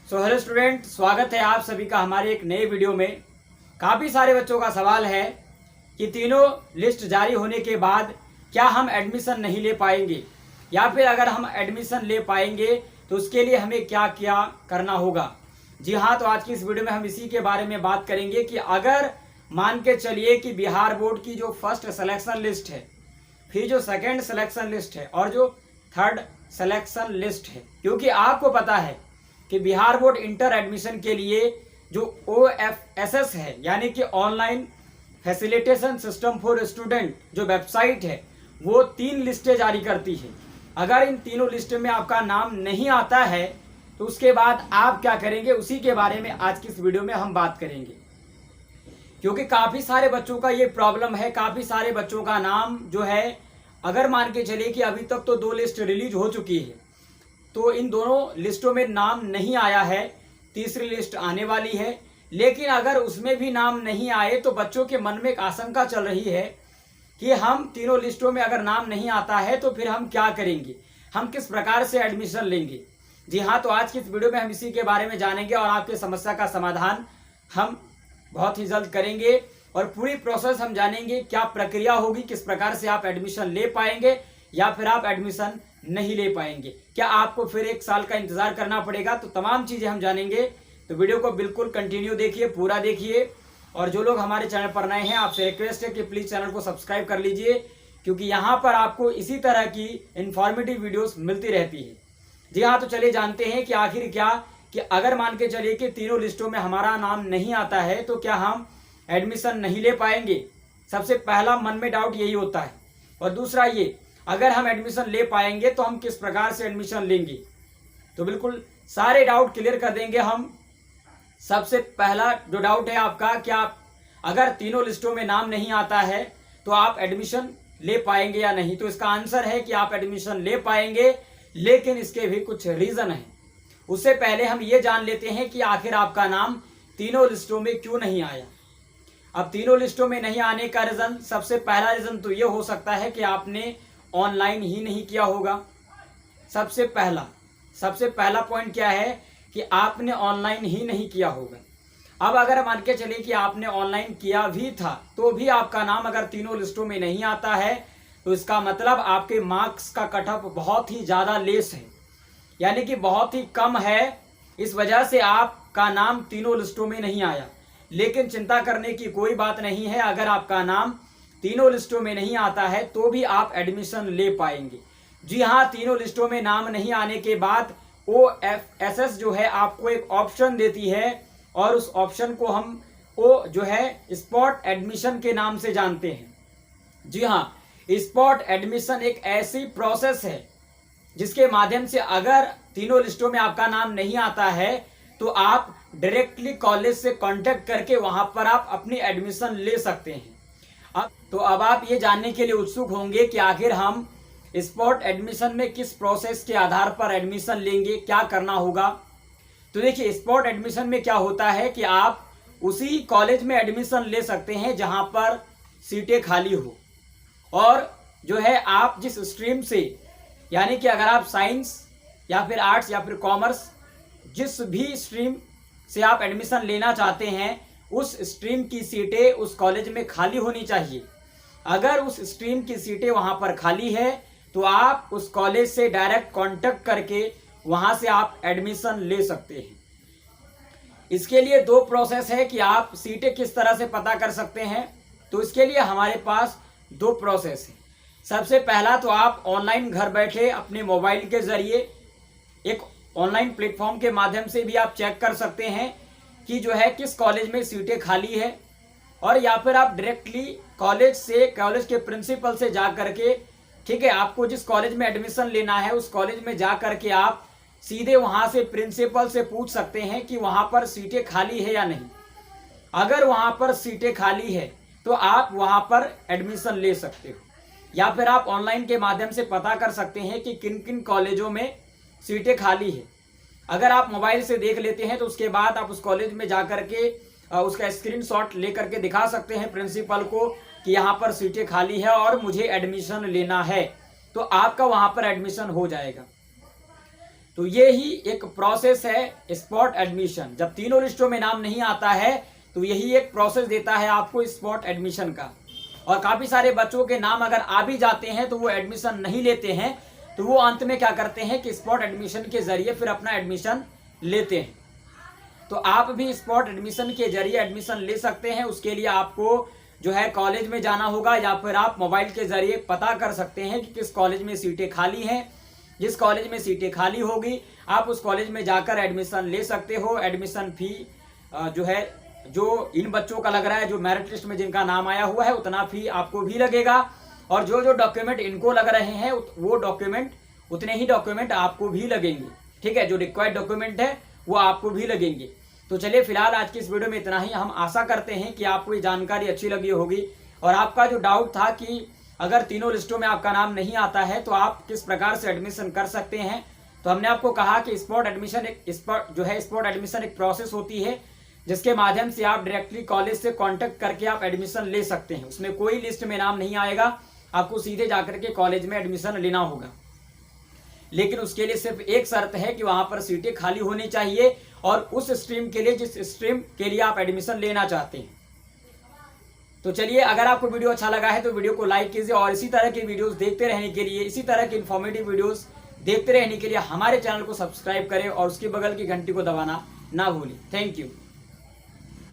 Hello student, स्वागत है आप सभी का हमारे एक नए वीडियो में। काफ़ी सारे बच्चों का सवाल है कि तीनों लिस्ट जारी होने के बाद क्या हम एडमिशन नहीं ले पाएंगे, या फिर अगर हम एडमिशन ले पाएंगे तो उसके लिए हमें क्या क्या करना होगा। जी हाँ, तो आज की इस वीडियो में हम इसी के बारे में बात करेंगे कि अगर मान के चलिए कि बिहार बोर्ड की जो फर्स्ट सिलेक्शन लिस्ट है, फिर जो सेकेंड सिलेक्शन लिस्ट है और जो थर्ड सिलेक्शन लिस्ट है, क्योंकि आपको पता है कि बिहार बोर्ड इंटर एडमिशन के लिए जो OFSS है यानी कि online facilitation system for student जो वेबसाइट है, वो 3 लिस्टें जारी करती है। अगर इन तीनों लिस्ट में आपका नाम नहीं आता है तो उसके बाद आप क्या करेंगे, उसी के बारे में आज की इस वीडियो में हम बात करेंगे। क्योंकि काफ़ी सारे बच्चों का ये प्रॉब्लम है, काफ़ी सारे बच्चों का नाम जो है, अगर मान के चलिए कि अभी तक तो 2 लिस्ट रिलीज हो चुकी है, तो इन दोनों लिस्टों में नाम नहीं आया है, तीसरी लिस्ट आने वाली है। लेकिन अगर उसमें भी नाम नहीं आए तो बच्चों के मन में एक आशंका चल रही है कि हम तीनों लिस्टों में अगर नाम नहीं आता है तो फिर हम क्या करेंगे, हम किस प्रकार से एडमिशन लेंगे। जी हाँ, तो आज की इस वीडियो में हम इसी के बारे में जानेंगे और आपकी समस्या का समाधान हम बहुत ही जल्द करेंगे और पूरी प्रोसेस हम जानेंगे, क्या प्रक्रिया होगी, किस प्रकार से आप एडमिशन ले पाएंगे या फिर आप एडमिशन नहीं ले पाएंगे, क्या आपको फिर 1 साल का इंतजार करना पड़ेगा। तो तमाम चीजें हम जानेंगे, तो वीडियो को बिल्कुल कंटिन्यू देखिए, पूरा देखिए। और जो लोग हमारे चैनल पर नए हैं, आपसे रिक्वेस्ट है कि प्लीज चैनल को सब्सक्राइब कर लीजिए, क्योंकि यहाँ पर आपको इसी तरह की इंफॉर्मेटिव वीडियोस मिलती रहती है। जी हाँ, तो चलिए जानते हैं कि आखिर क्या, कि अगर मान के चलिए कि तीनों लिस्टों में हमारा नाम नहीं आता है तो क्या हम एडमिशन नहीं ले पाएंगे। सबसे पहला मन में डाउट यही होता है। और दूसरा ये, अगर हम एडमिशन ले पाएंगे तो हम किस प्रकार से एडमिशन लेंगे। तो बिल्कुल सारे डाउट क्लियर कर देंगे हम। सबसे पहला जो डाउट है आपका, क्या अगर तीनों लिस्टों में नाम नहीं आता है तो आप एडमिशन ले पाएंगे या नहीं। तो इसका आंसर है कि आप एडमिशन ले पाएंगे, लेकिन इसके भी कुछ रीजन है। उससे पहले हम ये जान लेते हैं कि आखिर आपका नाम तीनों लिस्टों में क्यों नहीं आया। अब तीनों लिस्टों में नहीं आने का रीजन, सबसे पहला रीजन तो ये हो सकता है कि आपने ऑनलाइन ही नहीं किया होगा। सबसे पहला पॉइंट क्या है कि आपने ऑनलाइन ही नहीं किया होगा। अब अगर मान के चलिए कि आपने ऑनलाइन किया भी था तो भी आपका नाम अगर तीनों लिस्टों में नहीं आता है तो इसका मतलब आपके मार्क्स का कट ऑफ बहुत ही ज़्यादा लेस है, यानी कि बहुत ही कम है। इस वजह से आपका नाम तीनों लिस्टों में नहीं आया। लेकिन चिंता करने की कोई बात नहीं है, अगर आपका नाम तीनों लिस्टों में नहीं आता है तो भी आप एडमिशन ले पाएंगे। जी हाँ, तीनों लिस्टों में नाम नहीं आने के बाद OFSS जो है आपको एक ऑप्शन देती है, और उस ऑप्शन को हम जो है स्पॉट एडमिशन के नाम से जानते हैं। जी हाँ, स्पॉट एडमिशन एक ऐसी प्रोसेस है जिसके माध्यम से अगर तीनों लिस्टों में आपका नाम नहीं आता है तो आप डायरेक्टली कॉलेज से कांटेक्ट करके वहां पर आप अपनी एडमिशन ले सकते हैं। अब आप ये जानने के लिए उत्सुक होंगे कि आखिर हम स्पॉट एडमिशन में किस प्रोसेस के आधार पर एडमिशन लेंगे, क्या करना होगा। तो देखिए, स्पॉट एडमिशन में क्या होता है कि आप उसी कॉलेज में एडमिशन ले सकते हैं जहां पर सीटें खाली हो, और जो है आप जिस स्ट्रीम से, यानी कि अगर आप साइंस या फिर आर्ट्स या फिर कॉमर्स, जिस भी स्ट्रीम से आप एडमिशन लेना चाहते हैं, उस स्ट्रीम की सीटें उस कॉलेज में खाली होनी चाहिए। अगर उस स्ट्रीम की सीटें वहां पर खाली है तो आप उस कॉलेज से डायरेक्ट कांटेक्ट करके वहां से आप एडमिशन ले सकते हैं। इसके लिए 2 प्रोसेस है कि आप सीटें किस तरह से पता कर सकते हैं। तो इसके लिए हमारे पास 2 प्रोसेस है। सबसे पहला तो आप ऑनलाइन घर बैठे अपने मोबाइल के जरिए एक ऑनलाइन प्लेटफॉर्म के माध्यम से भी आप चेक कर सकते हैं कि जो है किस कॉलेज में सीटें खाली है, और या फिर आप डायरेक्टली कॉलेज के प्रिंसिपल से जा करके, ठीक है, आपको जिस कॉलेज में एडमिशन लेना है उस कॉलेज में जा करके आप सीधे वहां से प्रिंसिपल से पूछ सकते हैं कि वहां पर सीटें खाली है या नहीं। अगर वहां पर सीटें खाली है तो आप वहां पर एडमिशन ले सकते हो, या फिर आप ऑनलाइन के माध्यम से पता कर सकते हैं कि किन किन कॉलेजों में सीटें खाली है। अगर आप मोबाइल से देख लेते हैं तो उसके बाद आप उस कॉलेज में जा करके उसका स्क्रीनशॉट लेकर के दिखा सकते हैं प्रिंसिपल को कि यहाँ पर सीटें खाली है और मुझे एडमिशन लेना है, तो आपका वहाँ पर एडमिशन हो जाएगा। तो ये ही एक प्रोसेस है स्पॉट एडमिशन। जब तीनों लिस्टों में नाम नहीं आता है तो यही एक प्रोसेस देता है आपको स्पॉट एडमिशन का। और काफी सारे बच्चों के नाम अगर आ भी जाते हैं तो वो एडमिशन नहीं लेते हैं, तो वो अंत में क्या करते हैं कि स्पॉट एडमिशन के जरिए फिर अपना एडमिशन लेते हैं। तो आप भी स्पॉट एडमिशन के जरिए एडमिशन ले सकते हैं। उसके लिए आपको जो है कॉलेज में जाना होगा, या फिर आप मोबाइल के जरिए पता कर सकते हैं कि किस कॉलेज में सीटें खाली हैं। जिस कॉलेज में सीटें खाली होगी आप उस कॉलेज में जाकर एडमिशन ले सकते हो। एडमिशन फी जो है, जो इन बच्चों का लग रहा है, जो मेरिट लिस्ट में जिनका नाम आया हुआ है, उतना फी आपको भी लगेगा। और जो जो डॉक्यूमेंट इनको लग रहे हैं वो डॉक्यूमेंट, उतने ही डॉक्यूमेंट आपको भी लगेंगे। ठीक है, जो रिक्वायर्ड डॉक्यूमेंट है वो आपको भी लगेंगे। तो चलिए फिलहाल आज की इस वीडियो में इतना ही। हम आशा करते हैं कि आपको ये जानकारी अच्छी लगी होगी। और आपका जो डाउट था कि अगर तीनों लिस्टों में आपका नाम नहीं आता है तो आप किस प्रकार से एडमिशन कर सकते हैं, तो हमने आपको कहा कि स्पॉट एडमिशन स्पॉट एडमिशन एक प्रोसेस होती है जिसके माध्यम से आप डायरेक्टली कॉलेज से कांटेक्ट करके आप एडमिशन ले सकते हैं। उसमें कोई लिस्ट में नाम नहीं आएगा, आपको सीधे जाकर के कॉलेज में एडमिशन लेना होगा। लेकिन उसके लिए सिर्फ एक शर्त है कि वहां पर सीटें खाली होनी चाहिए और उस स्ट्रीम के लिए जिस स्ट्रीम के लिए आप एडमिशन लेना चाहते हैं। तो चलिए, अगर आपको वीडियो अच्छा लगा है तो वीडियो को लाइक कीजिए और इसी तरह की वीडियोस देखते रहने के लिए, इसी तरह की इन्फॉर्मेटिव वीडियोस देखते रहने के लिए हमारे चैनल को सब्सक्राइब करें और उसके बगल की घंटी को दबाना ना भूलें। Thank you.